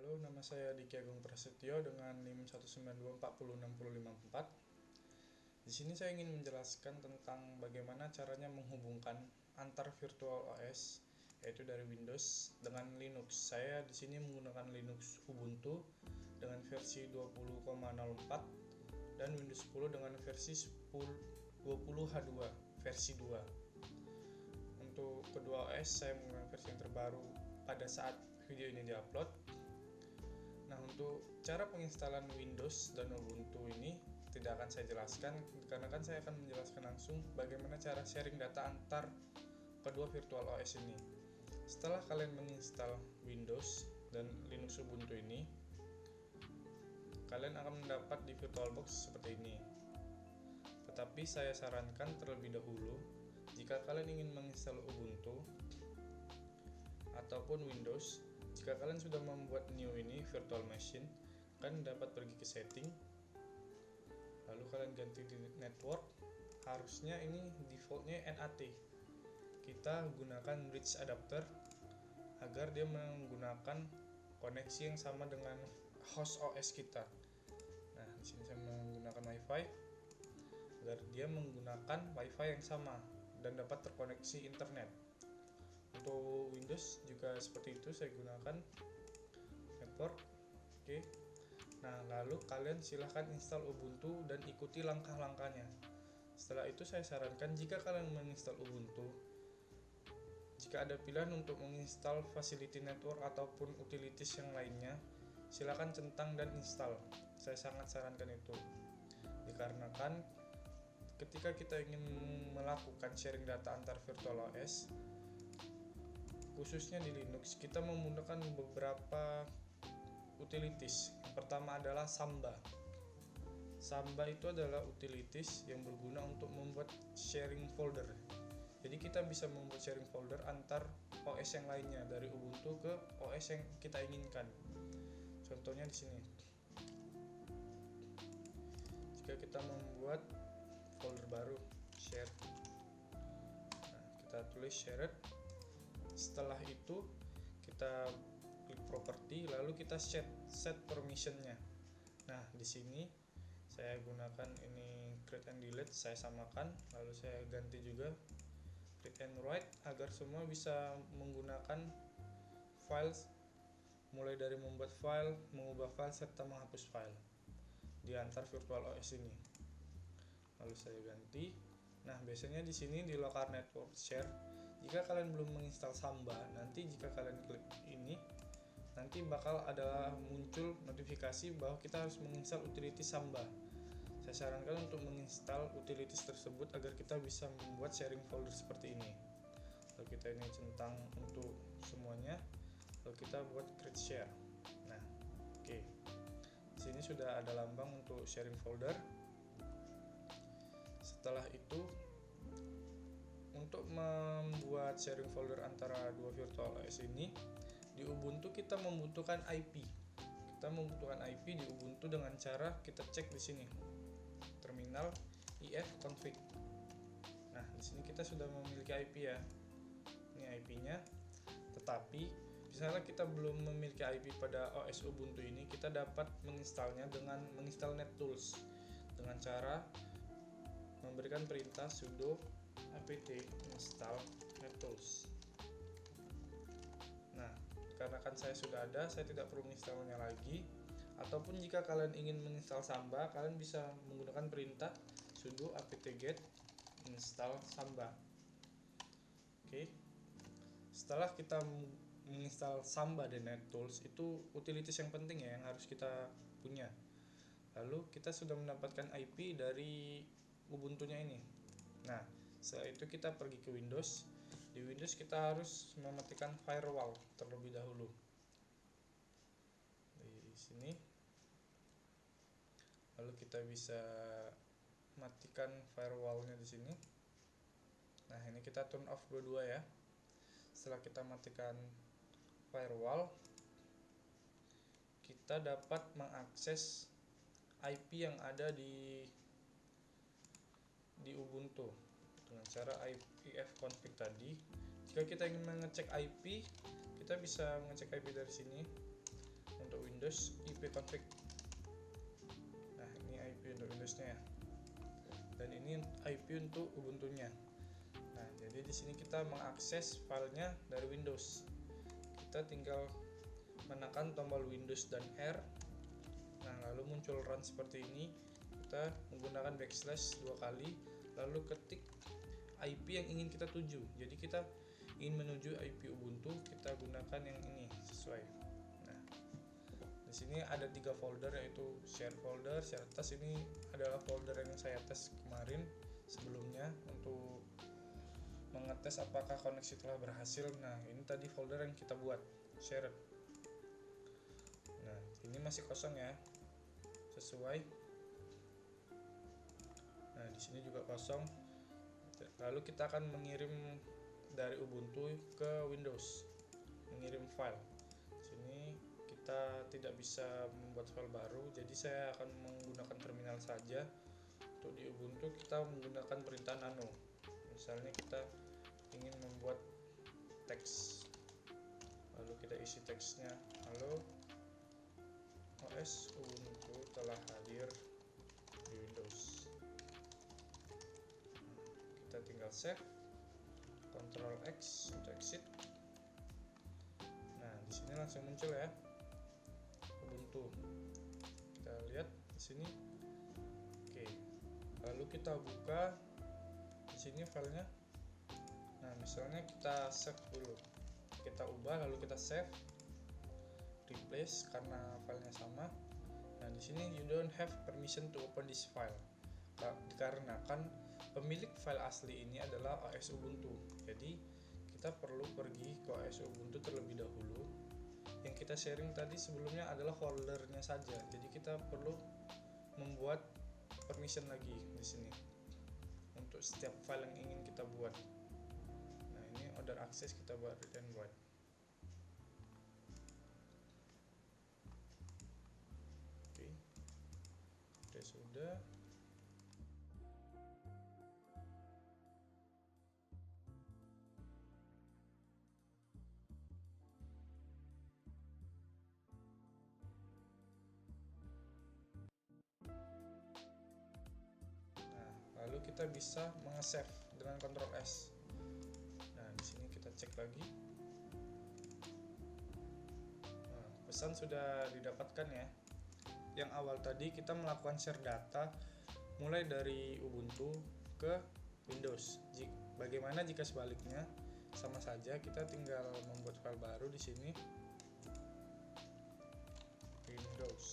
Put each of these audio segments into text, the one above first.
Halo, nama saya Diki Agung Prasetyo dengan NIM 192406054. Di sini saya ingin menjelaskan tentang bagaimana caranya menghubungkan antar virtual OS, yaitu dari Windows dengan Linux. Saya di sini menggunakan Linux Ubuntu dengan versi 20.04 dan Windows 10 dengan versi 20H2 versi 2. Untuk kedua OS saya menggunakan versi yang terbaru pada saat video ini diupload. Nah, untuk cara penginstalan Windows dan Ubuntu ini tidak akan saya jelaskan, karena kan saya akan menjelaskan langsung bagaimana cara sharing data antar kedua virtual OS ini. Setelah kalian menginstal Windows dan Linux Ubuntu ini, kalian akan mendapat di VirtualBox seperti ini. Tetapi saya sarankan terlebih dahulu, jika kalian ingin menginstal Ubuntu ataupun Windows, jika kalian sudah membuat new ini virtual machine, kalian dapat pergi ke setting, lalu kalian ganti di network. Harusnya ini defaultnya NAT. Kita gunakan bridge adapter agar dia menggunakan koneksi yang sama dengan host OS kita. Nah, di sini saya menggunakan WiFi agar dia menggunakan WiFi yang sama dan dapat terkoneksi internet. Untuk Windows juga seperti itu, saya gunakan network. Oke. Nah, lalu kalian silahkan install Ubuntu dan ikuti langkah-langkahnya. Setelah itu saya sarankan, jika kalian menginstal Ubuntu, jika ada pilihan untuk menginstal facility network ataupun utilities yang lainnya, silakan centang dan install. Saya sangat sarankan itu, dikarenakan ketika kita ingin melakukan sharing data antar virtual OS, khususnya di Linux, kita menggunakan beberapa utilities. Yang pertama adalah Samba. Samba itu adalah utilities yang berguna untuk membuat sharing folder. Jadi kita bisa membuat sharing folder antar OS yang lainnya, dari Ubuntu ke OS yang kita inginkan. Contohnya di sini. Jika kita membuat folder baru, share. Nah, kita tulis shared. Setelah itu kita klik property, lalu kita set permissionnya. Nah, di sini saya gunakan ini create and delete, saya samakan, lalu saya ganti juga read and write agar semua bisa menggunakan files, mulai dari membuat file, mengubah file, serta menghapus file di antar virtual OS ini. Lalu saya ganti. Nah, biasanya di sini di local network share, jika kalian belum menginstal Samba, nanti jika kalian klik ini, nanti bakal ada muncul notifikasi bahwa kita harus menginstal utility Samba. Saya sarankan untuk menginstal utilities tersebut agar kita bisa membuat sharing folder seperti ini. Lalu kita ini centang untuk semuanya, lalu kita buat create share. Nah, oke. Di sini sudah ada lambang untuk sharing folder. Setelah itu, untuk membuat sharing folder antara dua virtual OS ini, di Ubuntu kita membutuhkan IP. Kita membutuhkan IP di Ubuntu dengan cara kita cek di sini, terminal ifconfig. Nah, di sini kita sudah memiliki IP ya. Ini IP-nya. Tetapi misalnya kita belum memiliki IP pada OS Ubuntu ini, kita dapat menginstalnya dengan menginstal NetTools dengan cara memberikan perintah sudo apt install NetTools. Nah, karena kan saya sudah ada, saya tidak perlu menginstalnya lagi. Ataupun jika kalian ingin menginstal Samba, kalian bisa menggunakan perintah sudo apt-get install Samba. Oke. Setelah kita menginstal Samba dan NetTools, itu utilities yang penting ya, yang harus kita punya. Lalu kita sudah mendapatkan IP dari Ubuntu-nya ini. Nah, setelah itu kita pergi ke Windows. Di Windows kita harus mematikan firewall terlebih dahulu. Di sini. Lalu kita bisa matikan firewall-nya di sini. Nah, ini kita turn off dua-dua ya. Setelah kita matikan firewall, kita dapat mengakses IP yang ada di Ubuntu dengan cara ifconfig tadi. Jika kita ingin mengecek IP, kita bisa mengecek IP dari sini. Untuk Windows ipconfig. Nah, ini IP untuk Windowsnya ya. Dan ini IP untuk Ubuntu-nya. Nah, jadi di sini kita mengakses filenya dari Windows. Kita tinggal menekan tombol Windows dan R. Nah, lalu muncul run seperti ini. Kita menggunakan backslash 2 kali, lalu ketik IP yang ingin kita tuju. Jadi kita ingin menuju IP Ubuntu, kita gunakan yang ini sesuai. Nah, di sini ada 3 folder, yaitu share folder, share test. Ini adalah folder yang saya tes kemarin sebelumnya untuk mengetes apakah koneksi telah berhasil. Nah, ini tadi folder yang kita buat, share. Nah, ini masih kosong ya, sesuai. Nah, di sini juga kosong. Lalu kita akan mengirim dari Ubuntu ke Windows, mengirim file. Di sini kita tidak bisa membuat file baru, jadi saya akan menggunakan terminal saja. Untuk di Ubuntu kita menggunakan perintah nano. Misalnya kita ingin membuat teks, lalu kita isi teksnya, halo OS Ubuntu telah hadir di Windows. Kita tinggal save, Ctrl X untuk exit. Nah, di sini langsung muncul ya Ubuntu. Kita lihat di sini. Oke. Lalu kita buka di sini filenya. Nah, misalnya kita save dulu. Kita ubah lalu kita save. Replace karena filenya sama. Nah, di sini you don't have permission to open this file. Dikarenakan pemilik file asli ini adalah OS Ubuntu. Jadi kita perlu pergi ke OS Ubuntu terlebih dahulu. Yang kita sharing tadi sebelumnya adalah foldernya saja. Jadi kita perlu membuat permission lagi di sini untuk setiap file yang ingin kita buat. Nah, ini order access kita buat read and write. Oke, sudah. Lalu kita bisa meng-save dengan Ctrl S. Nah, di sini kita cek lagi. Nah, pesan sudah didapatkan ya. Yang awal tadi kita melakukan share data mulai dari Ubuntu ke Windows. Bagaimana jika sebaliknya? Sama saja, kita tinggal membuat file baru di sini. Windows.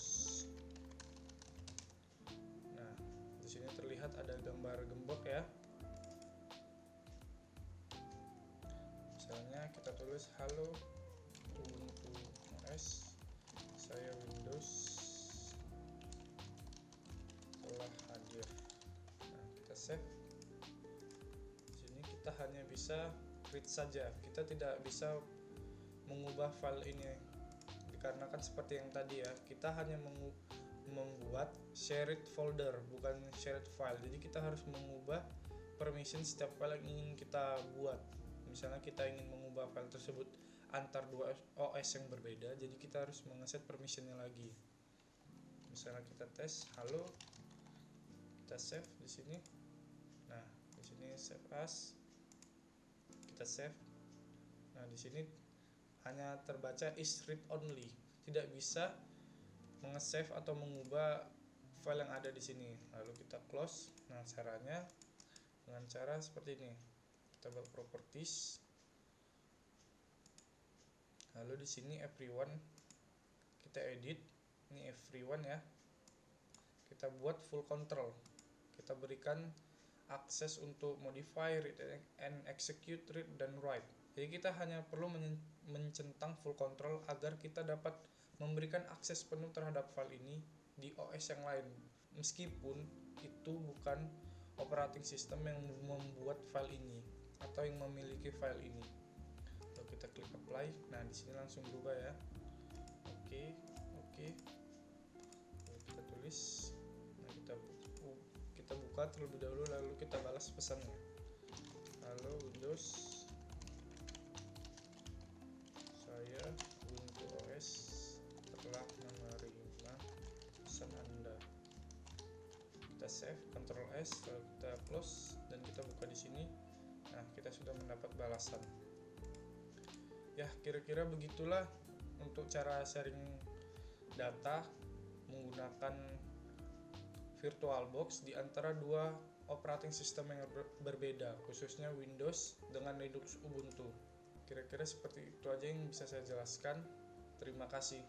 Di sini terlihat ada gambar gembok ya. Misalnya kita tulis halo Ubuntu OS, saya Windows telah hadir. Nah, kita save. Di sini kita hanya bisa read saja. Kita tidak bisa mengubah file ini dikarenakan seperti yang tadi ya. Kita hanya membuat shared folder, bukan shared file. Jadi kita harus mengubah permission setiap file yang ingin kita buat. Misalnya kita ingin mengubah file tersebut antar dua OS yang berbeda, jadi kita harus mengeset permissionnya lagi. Misalnya kita tes halo, kita save di sini. Nah, di sini save as, kita save. Nah, di sini hanya terbaca is read only, tidak bisa menge-save atau mengubah file yang ada di sini. Lalu kita close. Nah, caranya dengan cara seperti ini. Kita buat properties. Lalu di sini everyone kita edit. Ini everyone ya. Kita buat full control. Kita berikan akses untuk modify, read and execute, read dan write. Jadi kita hanya perlu mencentang full control agar kita dapat memberikan akses penuh terhadap file ini di OS yang lain, meskipun itu bukan operating system yang membuat file ini atau yang memiliki file ini. Lalu kita klik apply. Nah, di sini langsung berubah ya. Oke. Lalu kita tulis. Nah, kita buka terlebih dahulu, lalu kita balas pesannya. Halo Windows, saya Ubuntu OS telah save, Ctrl S, lalu kita close dan kita buka di sini. Nah, kita sudah mendapat balasan. Ya, kira-kira begitulah untuk cara sharing data menggunakan VirtualBox di antara dua operating system yang berbeda, khususnya Windows dengan Linux Ubuntu. Kira-kira seperti itu aja yang bisa saya jelaskan. Terima kasih.